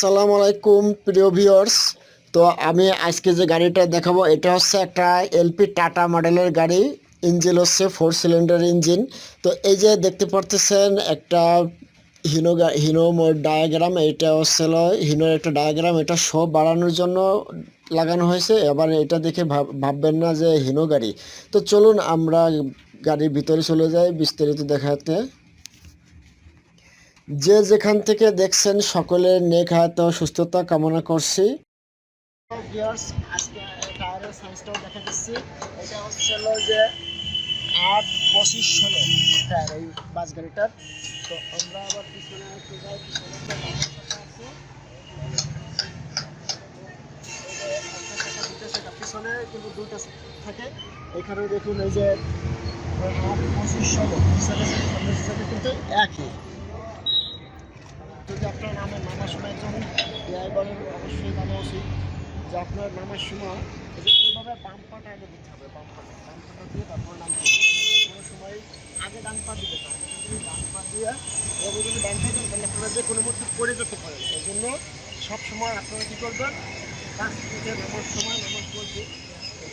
আসসালামু আলাইকুম প্রিয় ভিউয়ার্স। তো আমি আজকে যে গাড়িটা দেখাবো এটা হচ্ছে একটা এলপি টাটা মডেলের গাড়ি। ইঞ্জিন হচ্ছে 4 সিলিন্ডার ইঞ্জিন। তো এই যে দেখতে পারতেছেন একটা হিনো ডায়াগ্রাম, এটা হচ্ছে হিনোর একটা ডায়াগ্রাম। এটা শো বাড়ানোর জন্য লাগানো হয়েছে। এবার এটা দেখে ভাববেন না যে হিনো গাড়ি। তো চলুন আমরা গাড়ির ভিতরে চলে যাই বিস্তারিত দেখাতে। যে যেখান থেকে দেখছেন সকলের নেক হায়াত ও সুস্থতা কামনা করছি। ভিউয়ার্স, আজকে টায়ারের সাইজটাও দেখা দিচ্ছি। এটা হচ্ছে যে 8-25-16 টায়ার এই বাস গাড়িটার। তো আমরা আবার পিছনে একটু যাই। পিছনে কিন্তু দুটো থাকে। এখানে দেখুন এই যে 8-25-16 কিন্তু একই। যদি আপনার নামার সময় একজন ড্রাইভারের অবশ্যই জানা উচিত যে আপনার নামার সময় এইভাবে বাম পাটা আগে দিতে হবে। বাম পাটা দিয়ে তারপর নামতে হবে। কোনো সময় আগে ডান পা দিতে পারেন, কিন্তু ডান পা দিয়ে এবার যদি ডান পা দেন তাহলে আপনারা যে কোনো মুহূর্তে পড়ে যেতে পারেন। এই জন্য সবসময় আপনারা কী করবেন, কাছ থেকে নামার সময়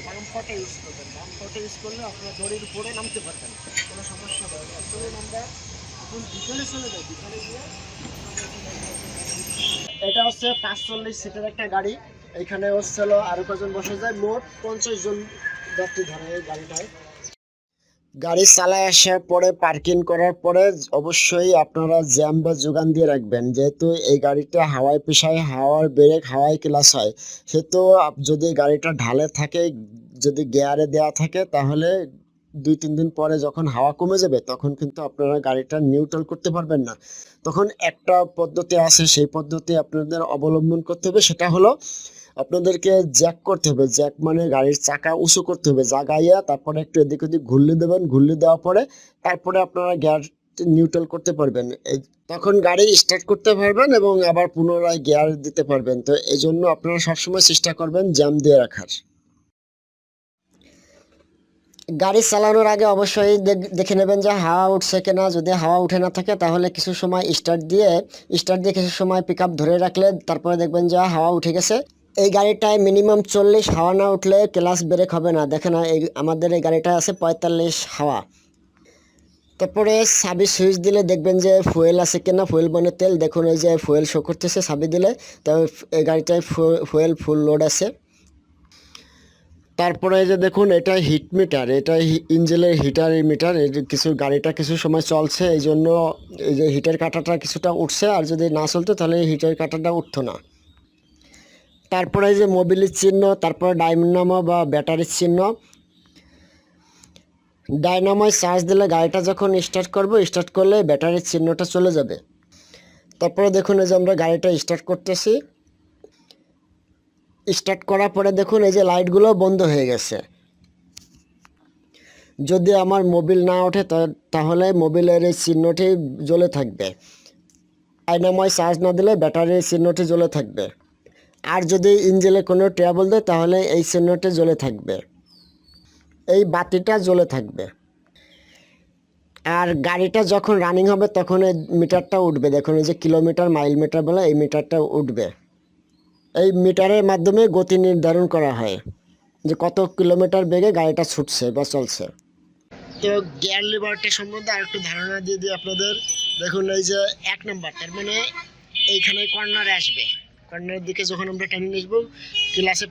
বাম পাটা ইউজ করবেন। বাম পাটা ইউজ করলে আপনার দড়ির উপরে নামতে পারবেন, কোনো সমস্যা হবে না। চলুন আমরা এখন বিকালে চলে যাই। বিকালে গিয়ে এটা হচ্ছে 45 সিটের একটা গাড়ি। এখানে হচ্ছে আরো কজন বসে যায়, মোট 50 জন যাত্রী ধরে এই গাড়িটায়। গাড়ি চালায় আসার পরে পার্কিং করার পরে অবশ্যই আপনারা জ্যাম বা যোগান দিয়ে রাখবেন, যেহেতু এই গাড়িটা হাওয়ায় পেশায়, হাওয়ার ব্রেক হাওয়ায় ক্লাস হয়। সেহেতু যদি গাড়িটা ঢালে থাকে, যদি গিয়ারে দেওয়া থাকে, তাহলে 2-3 দিন পরে যখন হাওয়া কমে যাবে তখন কিন্তু আপনারা গাড়িটা নিউট্রাল করতে পারবেন না। তখন একটা পদ্ধতি আছে, সেই পদ্ধতি আপনাদের অবলম্বন করতে হবে। সেটা হলো আপনাদেরকে জ্যাক করতে হবে। জ্যাক মানে গাড়ির চাকা উঁচু করতে হবে, জাগাইয়া তারপরে একটু এদিক ওদিক ঘুরলে দেবেন। ঘুরলে দেওয়ার পরে তারপরে আপনারা গিয়ার নিউট্রাল করতে পারবেন। তখন গাড়ি স্টার্ট করতে পারবেন এবং আবার পুনরায় গিয়ার দিতে পারবেন। তো এই জন্য আপনারা সবসময় চেষ্টা করবেন জ্যাম দিয়ে রাখার। গাড়ি চালানোর আগে অবশ্যই দেখে নেবেন যে হাওয়া উঠছে কিনা। যদি হাওয়া উঠে না থাকে তাহলে কিছু সময় স্টার্ট দিয়ে কিছু সময় পিক আপ ধরে রাখলে তারপরে দেখবেন যে হাওয়া উঠে গেছে। এই গাড়িটায় মিনিমাম 40 হাওয়া না উঠলে ক্লাস ব্রেক হবে না। দেখেন আমাদের এই গাড়িটা আছে 45 হাওয়া। তারপরে চাবি সুইচ দিলে দেখবেন যে ফুয়েল আছে কিনা, ফুয়েল মানে তেল। দেখুন এই যে ফুয়েল শো করতেছে চাবি দিলে, তো এই গাড়িটায় ফুয়েল ফুল লোড আছে। তারপরে এই যে দেখুন এটা হিট মিটার, এটা ইঞ্জিনের হিটার মিটার। এই যে গাড়িটা কিছু সময় চলছে, এই জন্য এই যে হিটের কাঁটাটা কিছুটা উঠছে, আর যদি না চলতো তাহলে হিটের কাঁটাটা উঠতো না। তারপরে এই যে মোবিলের চিহ্ন, তারপরে ডাইনামো বা ব্যাটারির চিহ্ন। ডাইনামোয় চার্জ দিলে গাড়িটা যখন স্টার্ট করলে ব্যাটারির চিহ্নটা চলে যাবে। তারপরে দেখুন এই যে আমরা গাড়িটা স্টার্ট করতেছি। স্টার্ট করার পরে দেখুন এই যে লাইটগুলো বন্ধ হয়ে গেছে। যদি আমার মোবিল না ওঠে তাহলে মোবিলের এই চিহ্নটি জ্বলে থাকবে। ডাইনামোয় চার্জ না দিলে ব্যাটারির চিহ্নটি জ্বলে থাকবে। আর যদি ইঞ্জিনে কোনো ট্রাবল দেয় তাহলে এই চিহ্নটি জ্বলে থাকবে, এই বাতিটা জ্বলে থাকবে। আর গাড়িটা যখন রানিং হবে তখন এই মিটারটা উঠবে। দেখুন এই যে কিলোমিটার মাইল মিটার বলে এই মিটারটা উঠবে। এই মিটারের মাধ্যমে গতি নির্ধারণ করা হয় যে কত কিলোমিটার বেগে গাড়িটা ছুটছে বা চলছে। তো গিয়ার লিভারটা সম্বন্ধে আর একটু ধারণা দিয়ে দিই আপনাদের। দেখুন এই যে 1 নাম্বার, তার মানে এইখানে কর্নারে আসবে। কর্নারের দিকে যখন আমরা টেনে আসবো ক্লাসে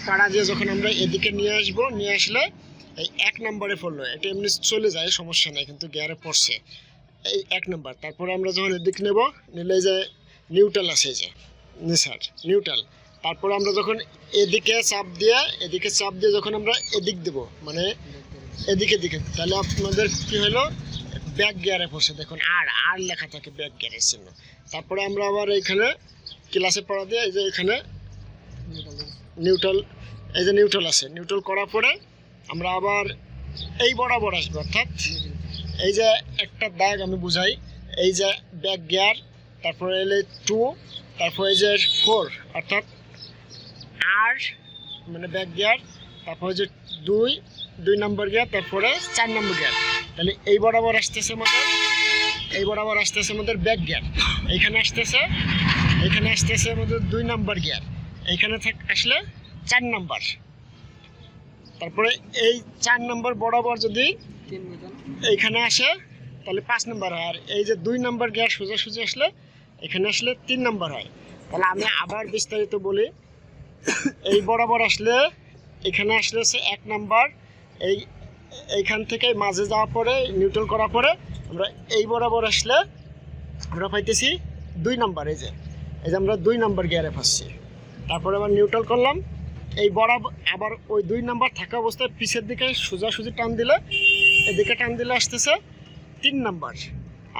পাড়া দিয়ে যখন আমরা এদিকে নিয়ে আসলে এই 1 নম্বরে পড়লো। এটা এমনি চলে যায়, সমস্যা নেই, কিন্তু গিয়ারে পড়ছে এই 1 নম্বর। তারপরে আমরা যখন এদিকে নিলে যে নিউট্রাল আছে, যে স্যার নিউট্রাল। তারপরে আমরা যখন এদিকে চাপ দিয়ে যখন আমরা এদিক দেবো, মানে এদিকে তাহলে আপনাদের কি হলো, ব্যাক গিয়ারে পড়ছে। দেখুন আর লেখা থাকে ব্যাক গিয়ারের চিহ্ন। তারপরে আমরা আবার এইখানে ক্লাসে পড়া দিয়ে এই যে এখানে নিউট্রাল আছে। নিউট্রাল করার পরে আমরা আবার এই বরাবর আসবো, অর্থাৎ এই যে একটা দাগ আমি বুঝাই, এই যে ব্যাক গিয়ার, তারপরে এলে 2, তারপরে এই যে 4, অর্থাৎ আর মানে ব্যাক গিয়ার, তারপরে যে 2 নম্বর গিয়ার, তারপরে 4 নম্বর গিয়ার। তাহলে এই বরাবর আসতেছে আমাদের এই বরাবর আসতেছে আমাদের ব্যাক গিয়ার, এইখানে আসতেছে আমাদের 2 নাম্বার গিয়ার, এইখানে আসলে 4 নাম্বার। তারপরে এই 4 নাম্বার বরাবর যদি এইখানে আসে তাহলে 5 নাম্বার হয়, আর এই যে 2 নাম্বার গিয়ার সোজাসুজি আসলে এখানে আসলে 3 নাম্বার হয়। তাহলে আমি আবার বিস্তারিত বলি। এই বরাবর আসলে এখানে আসলে হচ্ছে 1 নাম্বার, এইখান থেকে মাঝে যাওয়ার পরে নিউট্রাল করার পরে আমরা এই বরাবর আসলে আমরা পাইতেছি 2 নাম্বার। এই যে আমরা 2 নাম্বার গিয়ারে পাচ্ছি। তারপরে আবার নিউট্রাল করলাম, এই বরাবর আবার ওই 2 নাম্বার থাকা অবস্থায় পিছের দিকে সোজাসুজি টান দিলে, এদিকে টান দিলে আসতেছে 3 নাম্বার।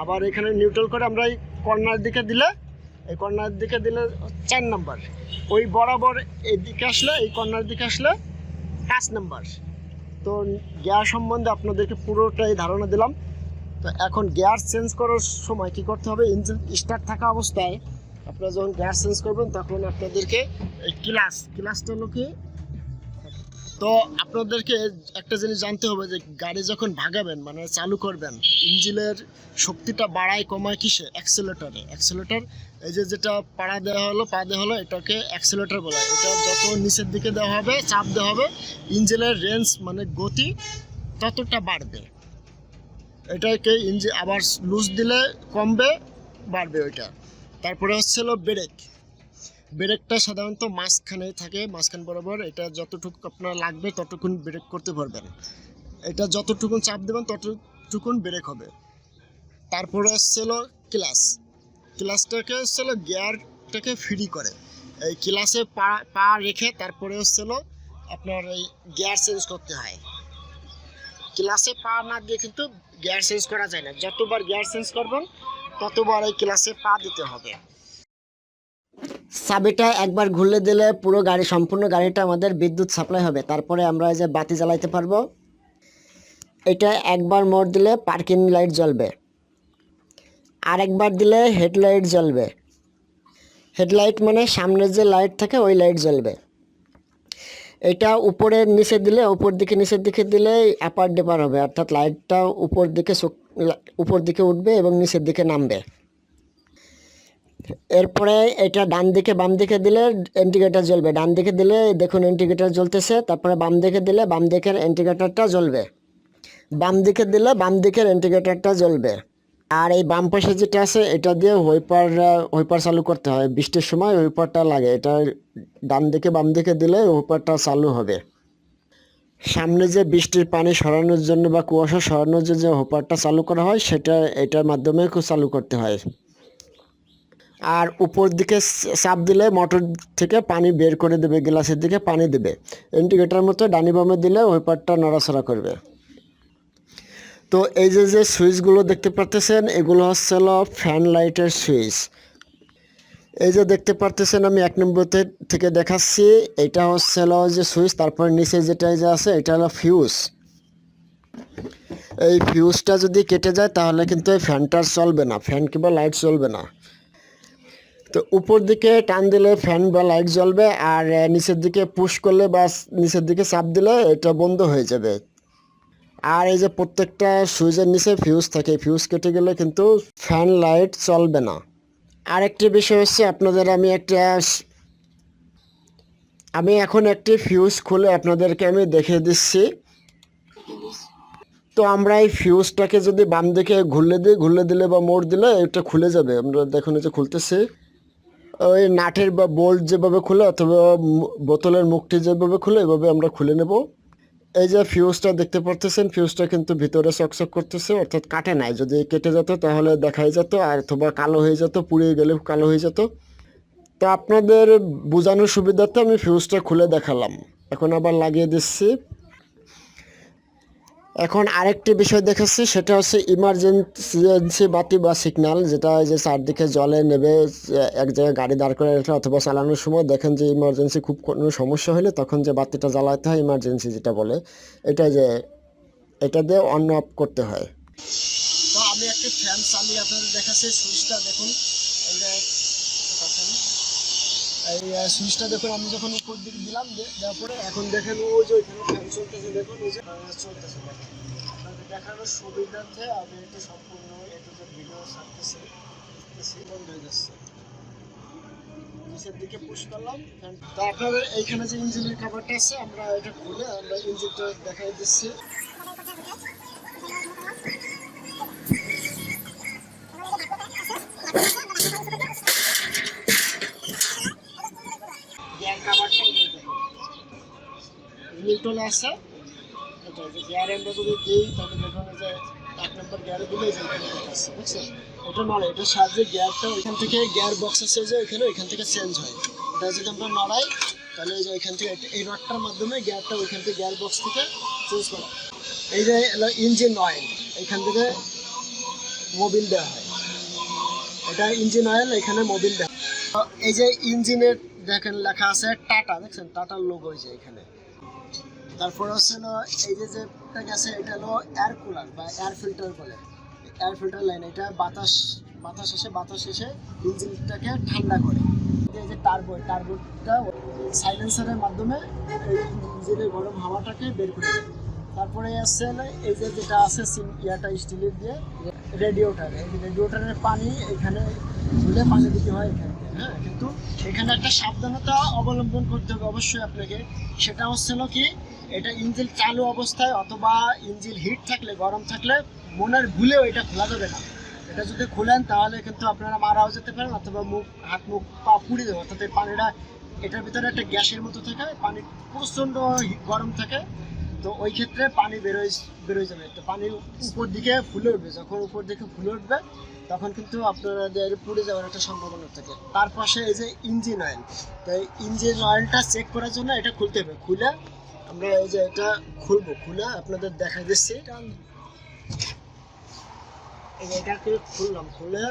আবার এখানে নিউট্রাল করে আমরা এই কর্নার দিকে দিলে, এই কর্নার দিকে দিলে 4 নাম্বার। ওই বরাবর এদিকে আসলে এই কর্নার দিকে আসলে 5 নাম্বার। তো গিয়ার সম্বন্ধে আপনাদেরকে পুরোটাই ধারণা দিলাম। তো এখন গিয়ার চেঞ্জ করার সময় কী করতে হবে, ইঞ্জিন স্টার্ট থাকা অবস্থায় আপনারা যখন গিয়ার চেঞ্জ করবেন তখন আপনাদেরকে এই ক্লাসটা হলো কি, তো আপনাদেরকে একটা জিনিস জানতে হবে যে গাড়ি যখন ভাগাবেন মানে চালু করবেন, ইঞ্জিনের শক্তিটা বাড়ায় কমায় কিসে, অ্যাক্সেলেটর। এই যে যেটা পা দেওয়া হলো এটাকে অ্যাক্সেলেটর বলা হয়। এটা যত নিচের দিকে দেওয়া হবে, চাপ দেওয়া হবে, ইঞ্জিনের রেঞ্জ মানে গতি ততটা বাড়বে। এটাকে ইঞ্জিন আবার লুজ দিলে কমবে, বাড়বে ওইটা। তারপরে হচ্ছিল ব্রেকটা সাধারণত মাঝখানেই থাকে, মাঝখান বরাবর। এটা যতটুকু আপনার লাগবে ততটুকুন ব্রেক করতে পারবেন, এটা যতটুকুন চাপ দেবেন ততটুকুন ব্রেক হবে। তারপরে হচ্ছিল ক্লাসটাকে হচ্ছিল গিয়ারটাকে ফ্রি করে, এই ক্লাসে পা রেখে তারপরে হচ্ছিল আপনার এই গিয়ার চেঞ্জ করতে হয়। ক্লাসে পা না দিয়ে কিন্তু গিয়ার চেঞ্জ করা যায় না, যতবার গিয়ার চেঞ্জ করবেন ততবার এই ক্লাসে পা দিতে হবে। চাবিটা একবার ঘুরলে দিলে পুরো সম্পূর্ণ গাড়িটা আমাদের বিদ্যুৎ সাপ্লাই হবে। তারপরে আমরা এই যে বাতি জ্বালাইতে পারবো। এটা একবার মোড় দিলে পার্কিং লাইট জ্বলবে, আর একবার দিলে হেডলাইট জ্বলবে। হেডলাইট মানে সামনের যে লাইট থাকে ওই লাইট জ্বলবে। এটা উপরের নিচে দিলে, নিচের দিকে দিলে আপার ডেপার হবে, অর্থাৎ লাইটটা উপর দিকে উঠবে এবং নিচের দিকে নামবে। এরপরে এটা ডান দিকে বাম দিকে দিলে ইন্ডিকেটর জ্বলবে, ডান দিকে দিলে দেখুন ইন্ডিকেটর জ্বলতেছে। তারপরে বাম দিকে দিলে বাম দিকের ইন্ডিকেটরটা জ্বলবে, বাম দিকে দিলে বাম দিকের ইন্ডিকেটরটা জ্বলবে। আর এই বাম পাশে যেটা আছে এটা দিয়ে হোইপার চালু করতে হয়, বৃষ্টির সময় হোইপারটা লাগে, এটা ডান দিকে বাম দিকে দিলে হোইপারটা চালু হবে। সামনে যে বৃষ্টির পানি সরানোর জন্য বা কুয়াশা সরানোর জন্য যে হোইপারটা চালু করা হয় সেটা এটার মাধ্যমে চালু করতে হয়। আর উপর দিকে চাপ দিলে মোটর থেকে পানি বের করে দেবে, গ্লাসের দিকে পানি দেবে। ইন্ডিকেটর মতো ডানি বামে দিলে হোইপারটা নড়াচড়া করবে। তো এই যে সুইচগুলো দেখতে পারতেছেন এগুলো হচ্ছে ফ্যান লাইটের সুইচ। এই যে দেখতে পারতেছেন আমি 1 নম্বর থেকে দেখাচ্ছি, এটা হচ্ছে যে সুইচ। তারপর নিচে যেটা যে আছে এটা হলো ফিউজ। এই ফিউজটা যদি কেটে যায় তাহলে কিন্তু এই ফ্যানটা চলবে না, ফ্যান কিংবা লাইট চলবে না। তো উপর দিকে টান দিলে ফ্যান বা লাইট জ্বলবে, আর নিচের দিকে পুশ করলে বা নিচের দিকে চাপ দিলে এটা বন্ধ হয়ে যাবে। আর এই যে প্রত্যেকটা সুইচের নিচে ফিউজ থাকে, ফিউজ কেটে গেলে কিন্তু ফ্যান লাইট চলবে না। আরেকটি বিষয় হচ্ছে আপনাদের আমি এখন একটি ফিউজ খুলে আপনাদেরকে আমি দেখিয়ে দিচ্ছি। তো আমরা এই ফিউজটাকে যদি বাম দিকে ঘুরলে দিলে বা মোড় দিলে এটা খুলে যাবে। আমরা দেখুন এই যে খুলতেছি, ওই নাটের বা বোল্ট যেভাবে খুলে অথবা বোতলের মুখটি যেভাবে খুলে এভাবে আমরা খুলে নেব। এই যে ফিউজটা দেখতে পারতেছেন, ফিউজটা কিন্তু ভিতরে চকচক করতেছে, অর্থাৎ কাটে নাই। যদি কেটে যেত তাহলে দেখাই যেত, আর অথবা কালো হয়ে যেত, পুড়িয়ে গেলে কালো হয়ে যেত। তো আপনাদের বোঝানোর সুবিধার্থে আমি ফিউজটা খুলে দেখালাম। এখন আবার লাগিয়ে দিচ্ছি। এখন আরেকটি বিষয় দেখাচ্ছি, সেটা হচ্ছে ইমার্জেন্সি বাতি বা সিগন্যাল, যেটা যে চারদিকে জলে নেবে এক জায়গায় গাড়ি দাঁড় করে রাখলে অথবা চালানোর সময় দেখেন যে ইমার্জেন্সি খুব কোনো সমস্যা হলে তখন যে বাতিটা জ্বালাতে হয় ইমার্জেন্সি যেটা বলে, এটা দিয়ে অন অফ করতে হয়। তো আমি একটি ফ্যান চালিয়ে আপনাদের দেখাচ্ছি। সুইচটা দেখুন, এই সুইচটা দেখুন, আমি যখন উপর দিকে দিলাম দেওয়ার পরে এখন দেখেন ওই যে ওইখানে ফ্যান চলতেছে, দেখুন ওই যে চলতেছে। দেখানোর সুবিধার্থে আমি এটা সম্পূর্ণ এটা যে ভিডিও ছাড়তেছি বন্ধ হয়ে যাচ্ছে, নিচের দিকে পুশ করলাম। তো আপনাদের এইখানে যে ইঞ্জিনের কভারটা আছে আমরা এটা খুলে আমরা ইঞ্জিনটা দেখাই দিচ্ছি। গিয়ার কভারটা মিল্টনে আছে, এটা যে গিয়ার আমরা যদি দিই তাহলে দেখুন যে 1 নম্বর গিয়ারে দিলে যে এখানে আছে, বুঝছেন? এটা নয়, এটার সাহায্যে গিয়ারটা ওইখান থেকে গিয়ার বক্স আছে যে ওইখান থেকে চেঞ্জ হয়। এটা যদি আমরা নড়াই তাহলে এই যে ওইখান থেকে এই রডটার মাধ্যমে গিয়ারটা ওইখান থেকে গিয়ার বক্স থেকে চেঞ্জ করা। এই যে ইঞ্জিন অয়েল এইখান থেকে মোবিল দেওয়া হয়, এটা ইঞ্জিন অয়েল, এখানে মোবিল দেওয়া। এই যে ইঞ্জিনের দেখেন লেখা আছে টাটা, দেখছেন টাটার লোগো এই যে এখানে। তারপর হচ্ছে এই যে যেটা গেছে এটা হলো এয়ার কুলার বা এয়ার ফিল্টার বলে, এয়ার ফিল্টার লাইন। এটা বাতাস এসে ইঞ্জিনটাকে ঠান্ডা করে। এই যে টার্বোটা সাইলেন্সারের মাধ্যমে ইঞ্জিনের গরম হাওয়াটাকে বের করে দেয়। তারপরে আসছে এই যে যেটা আছে ইয়াটা স্টিলের দিয়ে রেডিওটার, এই রেডিওটারের পানি এখানে ঝুলে পানি দিতে হয় এখানে। হ্যাঁ, কিন্তু এখানে একটা সাবধানতা অবলম্বন করতে হবে অবশ্যই আপনাকে। সেটা হচ্ছে কি, এটা ইঞ্জিন চালু অবস্থায় অথবা ইঞ্জিন হিট থাকলে, গরম থাকলে মনের ভুলেও এটা খোলা যাবে না। এটা যদি খোলেন তাহলে কিন্তু আপনারা মারাও যেতে পারেন অথবা হাত মুখ পা পুড়ে দেবে। অর্থাৎ এই পানিটা এটার ভিতরে একটা গ্যাসের মতো থাকে, পানি প্রচণ্ড গরম থাকে, তো ওই ক্ষেত্রে পানি বেরোয় যাবে। তো পানি উপর দিকে ফুলে উঠবে, যখন উপর দিকে ফুলে উঠবে তখন কিন্তু আপনারা পুড়ে যাওয়ার একটা সম্ভাবনা থাকে। তার পাশে এই যে ইঞ্জিন অয়েল, তো এই ইঞ্জিন অয়েলটা চেক করার জন্য এটা খুলতে হবে। খুলে আমরা এই যে এটা খুলে আপনাদের দেখা দিচ্ছি। এটাকে খুললাম, খুলে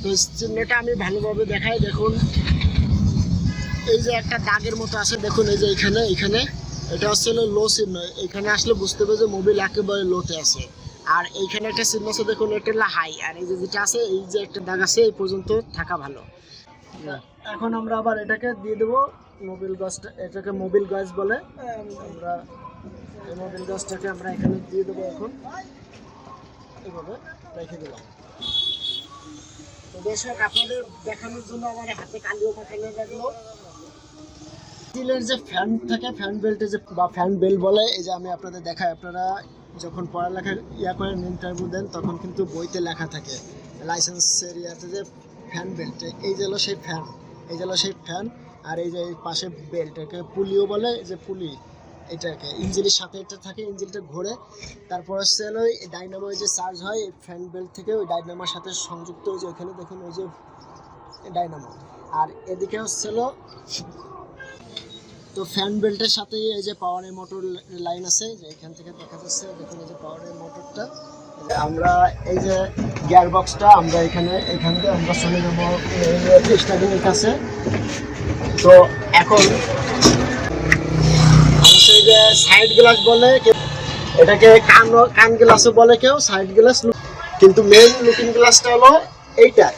তো চিহ্নটা আমি ভালোভাবে দেখাই। দেখুন এই যে একটা দাগের মতো আছে, দেখুন এই যে এখানে এটা হচ্ছে লো চিহ্ন। এখানে আসলে বুঝতে হবে যে মোবিল একেবারে লোতে আছে। আর এইখানে একটা চিহ্ন আছে, দেখুন এটা হলো হাই। আর এই যে যেটা আছে, এই যে একটা দাগ আছে, এই পর্যন্ত থাকা ভালো। এখন আমরা আবার এটাকে দিয়ে দেবো মোবিল গাছটা, এটাকে মোবিল গাছ বলে। আমরা এই মোবিল গাছটাকে আমরা এখানে দিয়ে দেবো। এখন এইভাবে রেখে দিলাম। তো দর্শক, আপনাদের দেখানোর জন্য আমার হাতে কালিও পাঠানো লাগলো। স্টিলের যে ফ্যান থাকে, ফ্যান বেল্টে যে বা ফ্যান বেল্ট বলে, এই যে আমি আপনাদের দেখাই। আপনারা যখন পড়ালেখা করেন, ইন্টারভিউ দেন, তখন কিন্তু বইতে লেখা থাকে লাইসেন্সের ইয়াতে যে ফ্যান বেল্ট, এই যে হলো সেই ফ্যান, এই যে হলো সেই ফ্যান। আর এই যে এই পাশে বেল্টটাকে পুলিও বলে, যে পুলি এটাকে ইঞ্জিনের সাথে এটা থাকে, ইঞ্জিনটা ঘোরে। তারপর হচ্ছে হলো এই ডাইনামো যে চার্জ হয় এই ফ্যান বেল্ট থেকে, ওই ডাইনামোর সাথে সংযুক্ত। ওই যে ওখানে দেখুন ওই যে ডাইনামো। আর এদিকে হচ্ছে হলো তো ফ্যান বেল্টের সাথে এই যে পাওয়ারের মোটর লাইন আছে, যে এখান থেকে দেখা যাচ্ছে। দেখুন এই যে পাওয়ারের মোটরটা। আমরা এই যে গিয়ার বক্সটা আমরা এখান থেকে আমরা চলে যাবো স্টার্টিংয়ের কাছে। তো এখন এই যে সাইড গ্লাস বলে, এটাকে কান গ্লাসও বলে কেউ, সাইড গ্লাস। কিন্তু মেইন লুকিং গ্লাসটা হলো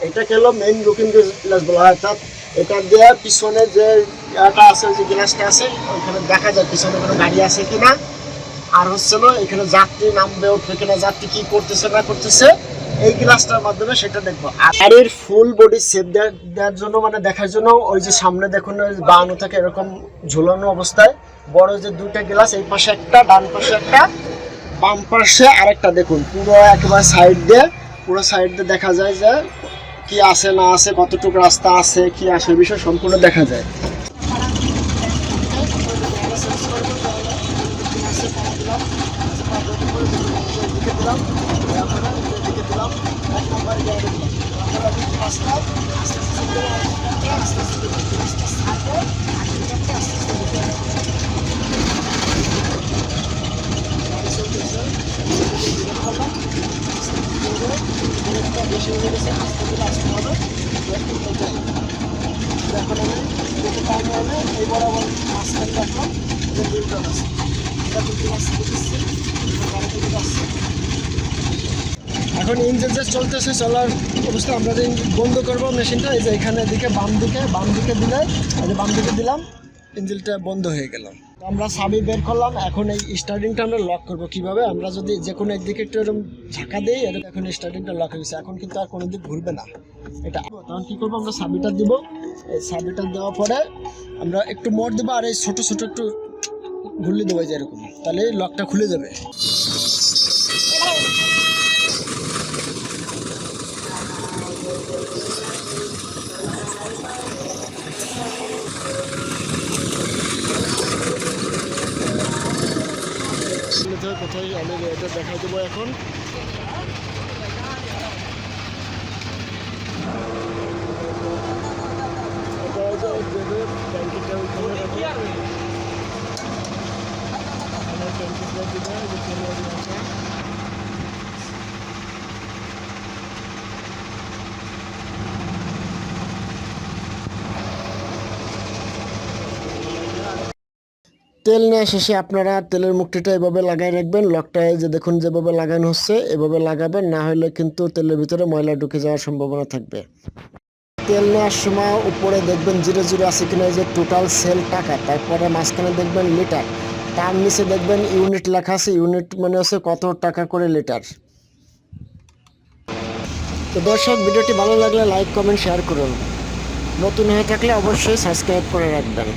এটাকে হলো মেইন লুকিং গ্লাস বলা হয়। অর্থাৎ এটা দিয়ে পিছনে যে ইয়াটা আছে, যে গ্লাসটা আছে, ওইখানে দেখা যায় পিছনে কোনো গাড়ি আছে কিনা, আর হচ্ছে এখানে যাত্রী নামবে উঠবে কিনা, যাত্রী কি করতেছে না করতেছে, এই গ্লাসটার মাধ্যমে সেটা দেখবো। আর গাড়ির ফুল বডি সেফ দেওয়ার জন্য, মানে দেখার জন্য, ওই যে সামনে দেখুন বানানো থাকে এরকম ঝুলানো অবস্থায় বড় যে দুইটা গ্লাস, এই পাশে একটা, ডান পাশে একটা, বাম পাশে আরেকটা। দেখুন পুরো একেবারে সাইড দিয়ে দেখা যায় যে কি আছে না আছে, কতটুকু রাস্তা আছে, কি আসে, বিষয় সম্পূর্ণ দেখা যায়। বেশি হয়ে গেছে, আস্তে করে আসতে হবে। এখন আমি যেতে টাইম হবে এই বরাবর মাঝখানে রাখলাম, যে দুইটা আছে, এটা দুটো মাছ দিচ্ছি, আসছে। এখন ইঞ্জিন যে চলতেছে, চলার অবস্থা আমরা যে বন্ধ করবো মেশিনটা, এই যে এখানে দিকে বাম দিকে দিলে, বাম দিকে দিলাম, ইঞ্জিনটা বন্ধ হয়ে গেল। আমরা চাবি বের করলাম, এখন এই স্টার্টিংটা আমরা লক করব কিভাবে। আমরা যদি যে কোনো একদিকে একটু এরকম ঝাঁকা দিই, এরকম এখন স্টার্টিংটা লক হয়ে গেছে, এখন কিন্তু আর কোনো দিক ঘুরবে না এটা। তখন কী করবো, আমরা চাবিটা দিব, এই চাবিটা দেওয়ার পরে আমরা একটু মোড় দেবো আর এই ছোটো ছোটো একটু ঘুরলে দেবো যে এরকম, তাহলে লকটা খুলে যাবে। কোথায় আমি এটা দেখাই দেবো এখন। তেল নেওয়া শেষে আপনারা তেলের মুক্তিটা এভাবে লাগাই রাখবেন, লকটা যে দেখুন যেভাবে লাগানো হচ্ছে এভাবে লাগাবেন, না হলে কিন্তু তেলের ভিতরে ময়লা ঢুকে যাওয়ার সম্ভাবনা থাকবে। তেল নেওয়ার সময় উপরে দেখবেন 00 আছে কিনা, যে টোটাল সেল টাকা, তারপরে মাঝখানে দেখবেন লিটার, তার নিচে দেখবেন ইউনিট লেখা আছে, ইউনিট মানে হচ্ছে কত টাকা করে লিটার। তো দর্শক, ভিডিওটি ভালো লাগলে লাইক কমেন্ট শেয়ার করুন, নতুন হয়ে থাকলে অবশ্যই সাবস্ক্রাইব করে রাখবেন।